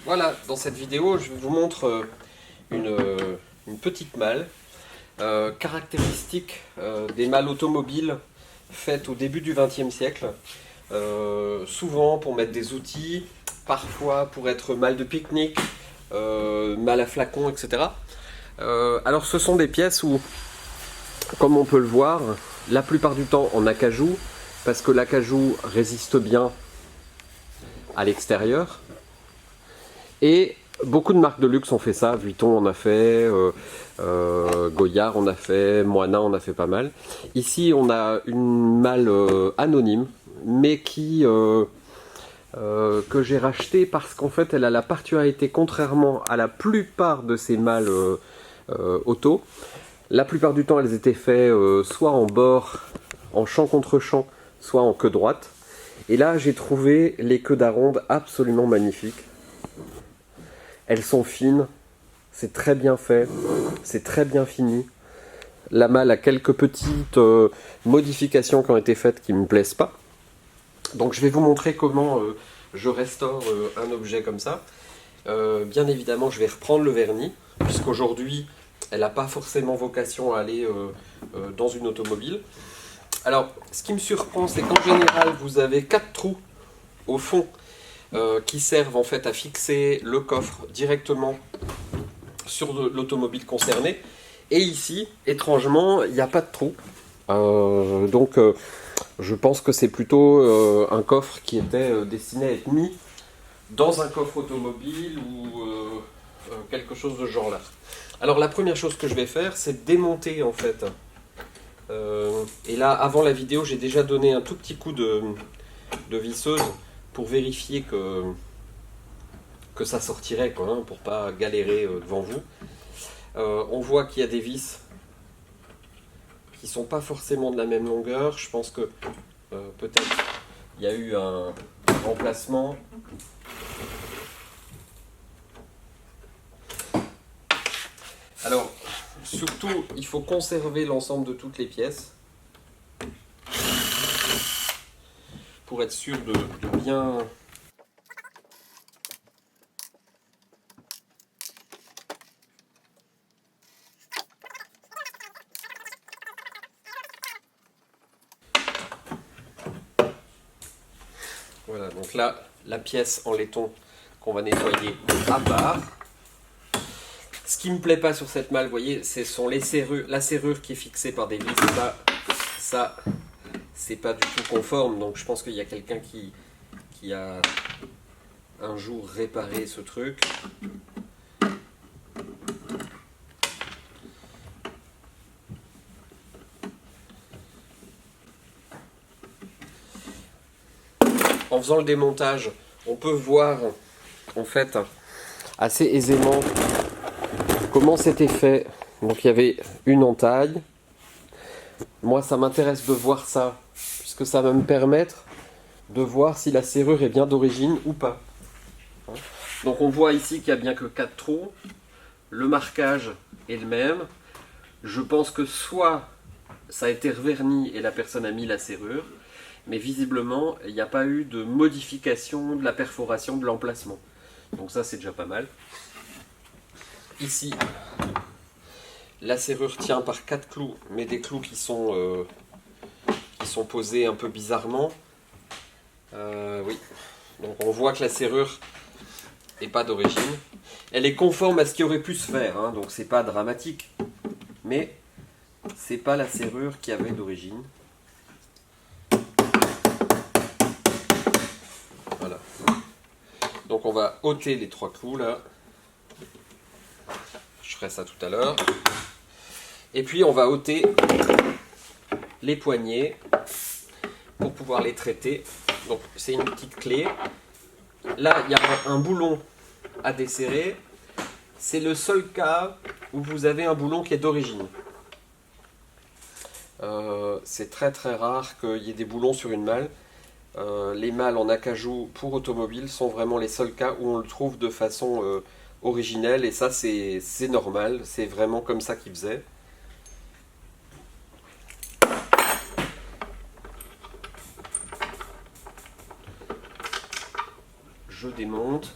Voilà, dans cette vidéo, je vous montre une petite malle caractéristique des malles automobiles faites au début du XXe siècle. Souvent pour mettre des outils, parfois pour être malle de pique-nique, malle à flacon, etc. Alors ce sont des pièces où, comme on peut le voir, la plupart du temps en acajou, parce que l'acajou résiste bien à l'extérieur. Et beaucoup de marques de luxe ont fait ça. Vuitton en a fait, Goyard en a fait, Moana en a fait pas mal. Ici on a une malle anonyme, mais que j'ai rachetée parce qu'en fait elle a la particularité, contrairement à la plupart de ces malles auto, la plupart du temps elles étaient faites soit en bord, en champ contre champ, soit en queue droite. Et là j'ai trouvé les queues d'aronde absolument magnifiques. Elles sont fines, c'est très bien fait, c'est très bien fini. La malle a quelques petites modifications qui ont été faites qui ne me plaisent pas. Donc je vais vous montrer comment je restaure un objet comme ça. Bien évidemment, je vais reprendre le vernis, puisqu'aujourd'hui, elle n'a pas forcément vocation à aller dans une automobile. Alors, ce qui me surprend, c'est qu'en général, vous avez 4 trous au fond qui servent en fait à fixer le coffre directement sur l'automobile concernée. Et ici, étrangement, il n'y a pas de trou. Donc, je pense que c'est plutôt un coffre qui était destiné à être mis dans un coffre automobile ou quelque chose de ce genre là. Alors la première chose que je vais faire, c'est démonter en fait. Et là, avant la vidéo, j'ai déjà donné un tout petit coup de visseuse pour vérifier que ça sortirait, quoi, hein, pour pas galérer devant vous. On voit qu'il y a des vis qui sont pas forcément de la même longueur. Je pense que peut-être il y a eu un remplacement. Alors, surtout, il faut conserver l'ensemble de toutes les pièces pour être sûr de bien... Voilà, donc là, la pièce en laiton qu'on va nettoyer à part. Ce qui me plaît pas sur cette malle, vous voyez, ce sont les serrures, la serrure qui est fixée par des vis. Ça c'est pas du tout conforme, donc je pense qu'il y a quelqu'un qui a un jour réparé ce truc. En faisant le démontage, on peut voir en fait assez aisément comment c'était fait. Donc il y avait une entaille. Moi ça m'intéresse de voir ça, puisque ça va me permettre de voir si la serrure est bien d'origine ou pas. Donc on voit ici qu'il n'y a bien que 4 trous. Le marquage est le même. Je pense que soit ça a été reverni et la personne a mis la serrure, mais visiblement il n'y a pas eu de modification de la perforation de l'emplacement. Donc ça c'est déjà pas mal. Ici, la serrure tient par 4 clous, mais des clous qui sont posés un peu bizarrement. Oui, donc on voit que la serrure n'est pas d'origine. Elle est conforme à ce qui aurait pu se faire, hein, donc c'est pas dramatique. Mais c'est pas la serrure qui avait d'origine. Voilà. Donc on va ôter les 3 clous là. Je ferai ça tout à l'heure. Et puis on va ôter les poignées pour pouvoir les traiter. Donc c'est une petite clé. Là il y a un boulon à desserrer. C'est le seul cas où vous avez un boulon qui est d'origine. C'est très très rare qu'il y ait des boulons sur une malle. Les malles en acajou pour automobile sont vraiment les seuls cas où on le trouve de façon originelle, et ça c'est normal, c'est vraiment comme ça qu'ils faisaient. Je démonte.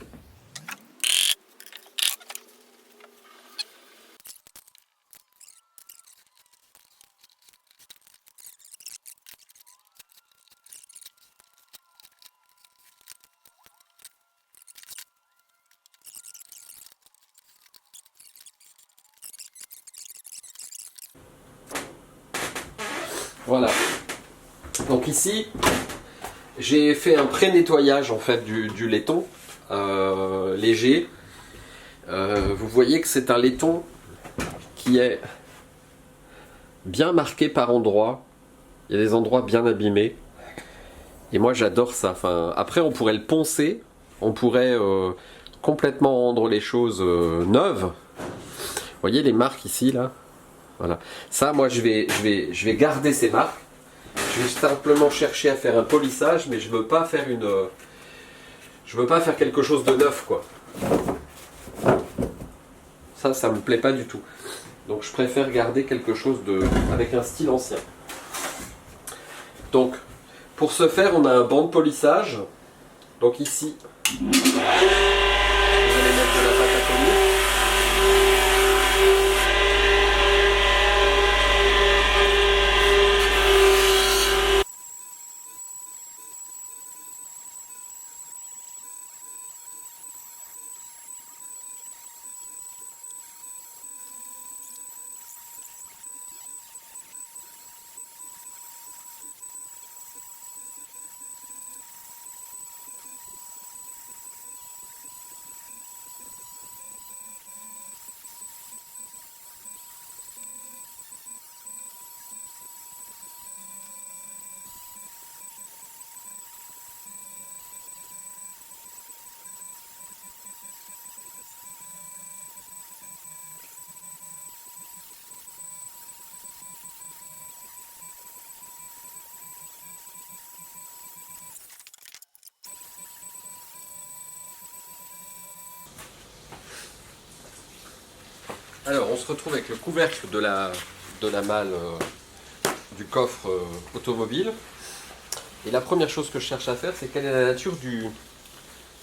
Voilà. Donc ici, j'ai fait un pré-nettoyage en fait du laiton léger. Vous voyez que c'est un laiton qui est bien marqué par endroits. Il y a des endroits bien abîmés. Et moi j'adore ça. Enfin, après on pourrait le poncer, on pourrait complètement rendre les choses neuves. Vous voyez les marques ici là. Voilà. Ça, moi je vais garder ces marques. Je vais simplement chercher à faire un polissage, mais je veux pas faire je veux pas faire quelque chose de neuf quoi. Ça me plaît pas du tout. Donc je préfère garder quelque chose avec un style ancien. Donc pour ce faire, on a un banc de polissage. Donc ici, vous allez mettre de la pâte à polir. Alors on se retrouve avec le couvercle de la malle du coffre automobile. Et la première chose que je cherche à faire, c'est quelle est la nature du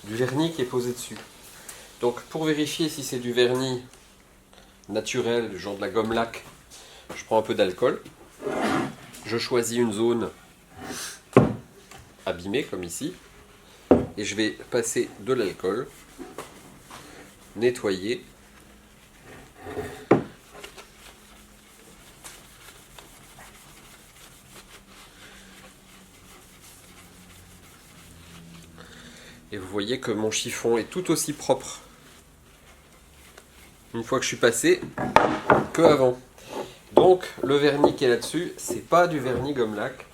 vernis qui est posé dessus. Donc pour vérifier si c'est du vernis naturel, du genre de la gomme laque, je prends un peu d'alcool. Je choisis une zone abîmée comme ici. Et je vais passer de l'alcool, nettoyer. Et vous voyez que mon chiffon est tout aussi propre une fois que je suis passé que avant. Donc le vernis qui est là-dessus, c'est pas du vernis gomme laque.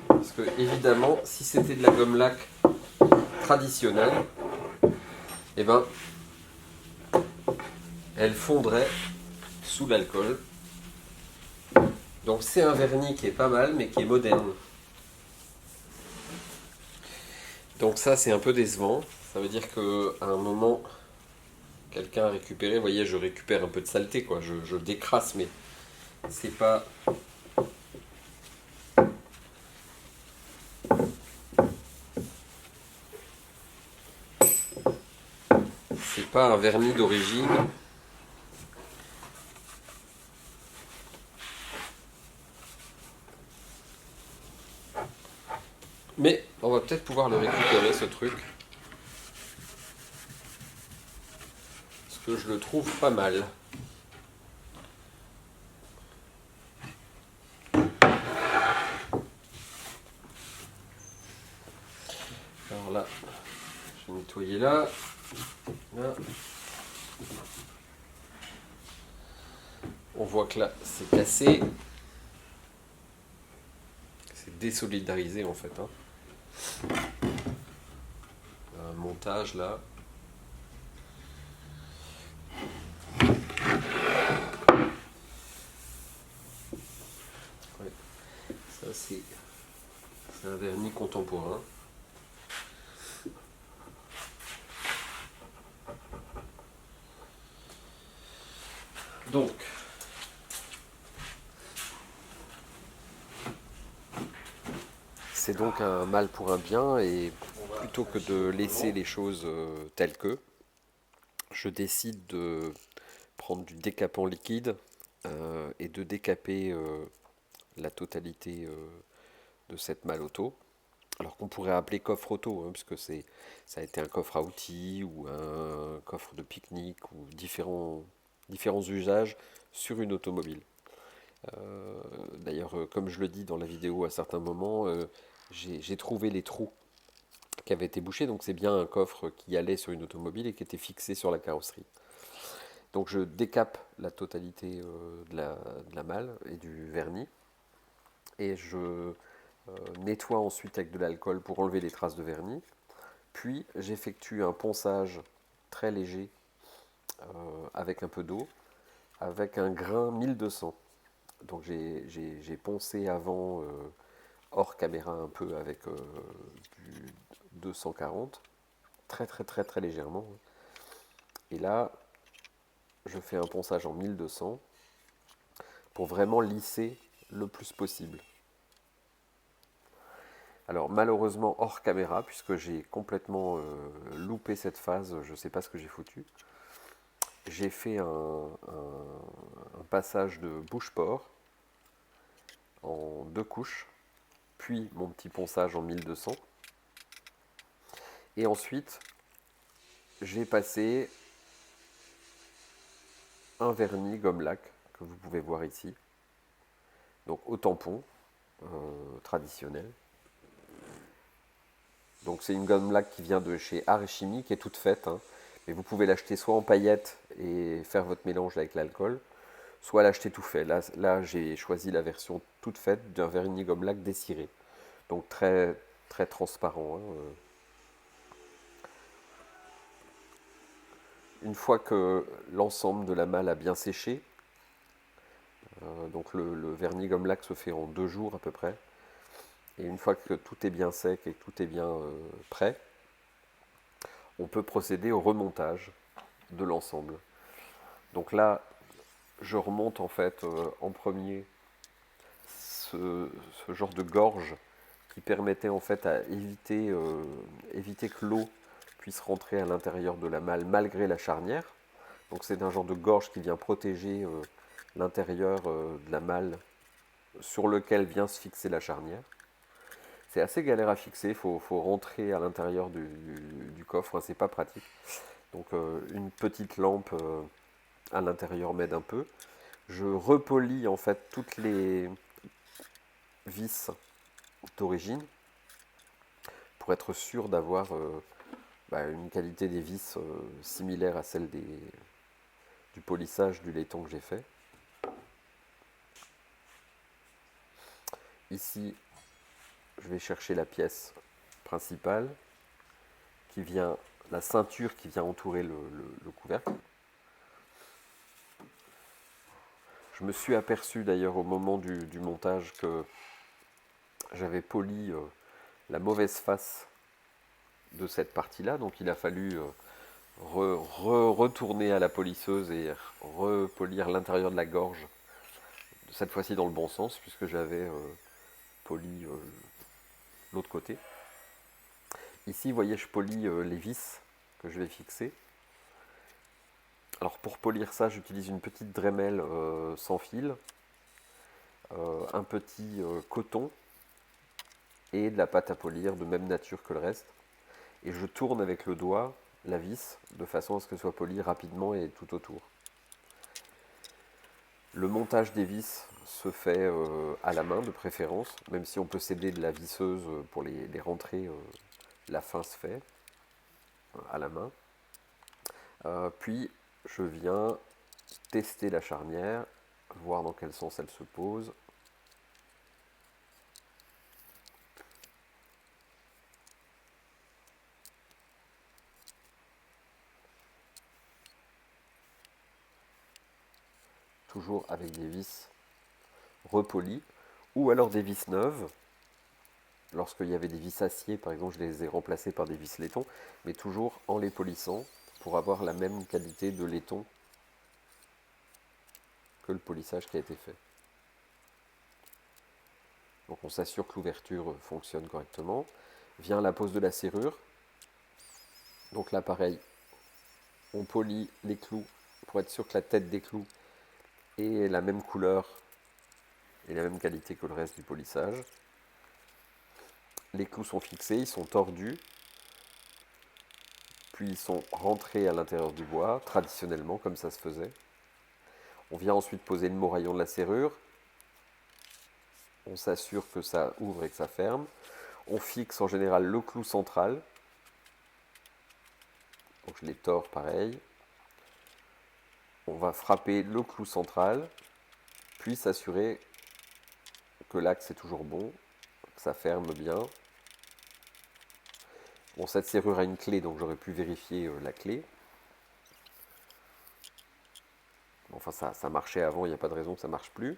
Parce que évidemment, si c'était de la gomme laque traditionnelle, eh ben, elle fondrait sous l'alcool. Donc c'est un vernis qui est pas mal, mais qui est moderne. Donc ça, c'est un peu décevant. Ça veut dire qu'à un moment, quelqu'un a récupéré. Vous voyez, je récupère un peu de saleté, quoi. Je décrasse, mais c'est pas... C'est pas un vernis d'origine. Mais on va peut-être pouvoir le récupérer, ce truc. Parce que je le trouve pas mal. Alors là, je vais nettoyer là. Là. On voit que là, c'est cassé. C'est désolidarisé en fait. Hein. Un montage là. Ouais. Ça c'est un vernis contemporain. Donc, c'est donc un mal pour un bien et plutôt que de laisser les choses telles que, je décide de prendre du décapant liquide et de décaper la totalité de cette malle auto. Alors qu'on pourrait appeler coffre auto, hein, puisque ça a été un coffre à outils ou un coffre de pique-nique ou différents usages sur une automobile. D'ailleurs, comme je le dis dans la vidéo à certains moments, j'ai trouvé les trous qui avaient été bouchés, donc c'est bien un coffre qui allait sur une automobile et qui était fixé sur la carrosserie. Donc je décape la totalité de la malle et du vernis et je nettoie ensuite avec de l'alcool pour enlever les traces de vernis. Puis j'effectue un ponçage très léger avec un peu d'eau, avec un grain 1200. Donc j'ai poncé avant hors caméra un peu avec du 240, très très très très légèrement. Et là, je fais un ponçage en 1200 pour vraiment lisser le plus possible. Alors malheureusement hors caméra, puisque j'ai complètement loupé cette phase, je ne sais pas ce que j'ai foutu. J'ai fait un passage de bouche-port en 2 couches, puis mon petit ponçage en 1200. Et ensuite, j'ai passé un vernis gomme lac, que vous pouvez voir ici. Donc au tampon, traditionnel. Donc c'est une gomme lac qui vient de chez Art et Chimie, qui est toute faite. Hein. Mais vous pouvez l'acheter soit en paillettes et faire votre mélange avec l'alcool, soit l'acheter tout fait. Là j'ai choisi la version toute faite d'un vernis gomme lac dessiré. Donc très, très transparent. Hein. Une fois que l'ensemble de la malle a bien séché, donc le vernis gomme lac se fait en 2 jours à peu près. Et une fois que tout est bien sec et que tout est bien prêt, on peut procéder au remontage de l'ensemble. Donc là, je remonte en fait en premier ce genre de gorge qui permettait en fait à éviter que l'eau puisse rentrer à l'intérieur de la malle malgré la charnière. Donc c'est un genre de gorge qui vient protéger l'intérieur de la malle sur lequel vient se fixer la charnière. C'est assez galère à fixer, faut rentrer à l'intérieur du coffre, c'est pas pratique. Donc une petite lampe à l'intérieur m'aide un peu. Je repolis en fait toutes les vis d'origine pour être sûr d'avoir une qualité des vis similaire à celle du polissage du laiton que j'ai fait. Ici, je vais chercher la pièce principale qui vient, la ceinture qui vient entourer le couvercle. Je me suis aperçu d'ailleurs au moment du montage que j'avais poli la mauvaise face de cette partie-là, donc il a fallu retourner à la polisseuse et repolir l'intérieur de la gorge, cette fois-ci dans le bon sens, puisque j'avais poli l'autre côté. Ici, vous voyez, je polis les vis que je vais fixer. Alors pour polir ça, j'utilise une petite Dremel sans fil, un petit coton et de la pâte à polir de même nature que le reste. Et je tourne avec le doigt la vis de façon à ce que ce soit poli rapidement et tout autour. Le montage des vis se fait à la main de préférence, même si on peut s'aider de la visseuse pour les rentrer, la fin se fait à la main. Puis je viens tester la charnière, voir dans quel sens elle se pose. Toujours avec des vis repolies, ou alors des vis neuves. Lorsqu'il y avait des vis acier, par exemple, je les ai remplacées par des vis laiton, mais toujours en les polissant pour avoir la même qualité de laiton que le polissage qui a été fait. Donc on s'assure que l'ouverture fonctionne correctement. Vient la pose de la serrure. Donc là pareil, on polit les clous pour être sûr que la tête des clous est la même couleur et la même qualité que le reste du polissage. Les clous sont fixés, ils sont tordus, puis ils sont rentrés à l'intérieur du bois, traditionnellement comme ça se faisait. On vient ensuite poser le moraillon de la serrure, On s'assure que ça ouvre et que ça ferme. On fixe en général le clou central. Donc je les tords pareil. On va frapper le clou central, puis s'assurer que l'axe est toujours bon, que ça ferme bien. Bon, cette serrure a une clé, donc j'aurais pu vérifier la clé. Enfin, ça marchait avant, il n'y a pas de raison que ça ne marche plus.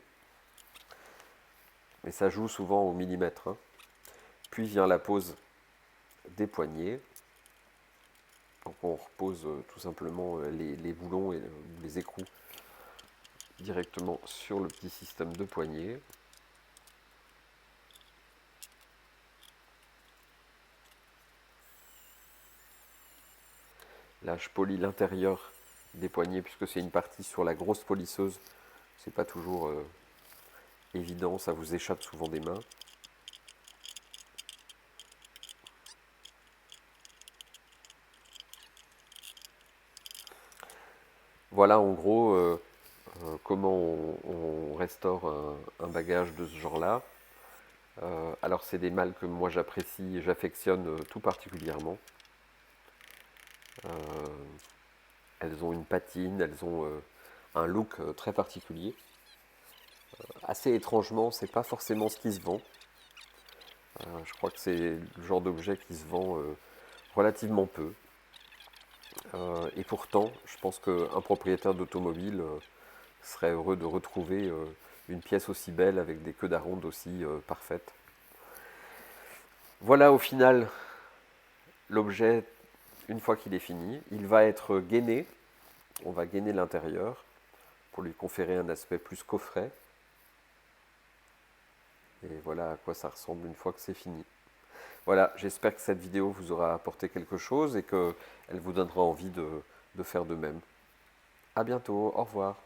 Mais ça joue souvent au millimètre, hein. Puis vient la pose des poignets. Donc on repose tout simplement les boulons et les écrous directement sur le petit système de poignets. Là, je polis l'intérieur des poignets puisque c'est une partie sur la grosse polisseuse. C'est pas toujours évident, ça vous échappe souvent des mains. Voilà en gros comment on restaure un bagage de ce genre-là. Alors c'est des malles que moi j'apprécie et j'affectionne tout particulièrement. Elles ont une patine, elles ont un look très particulier. Assez étrangement, c'est pas forcément ce qui se vend. Je crois que c'est le genre d'objet qui se vend relativement peu. Et pourtant, je pense qu'un propriétaire d'automobile serait heureux de retrouver une pièce aussi belle avec des queues d'aronde aussi parfaites. Voilà au final l'objet une fois qu'il est fini. Il va être gainé. On va gainer l'intérieur pour lui conférer un aspect plus coffret. Et voilà à quoi ça ressemble une fois que c'est fini. Voilà, j'espère que cette vidéo vous aura apporté quelque chose et qu'elle vous donnera envie de faire de même. A bientôt, au revoir.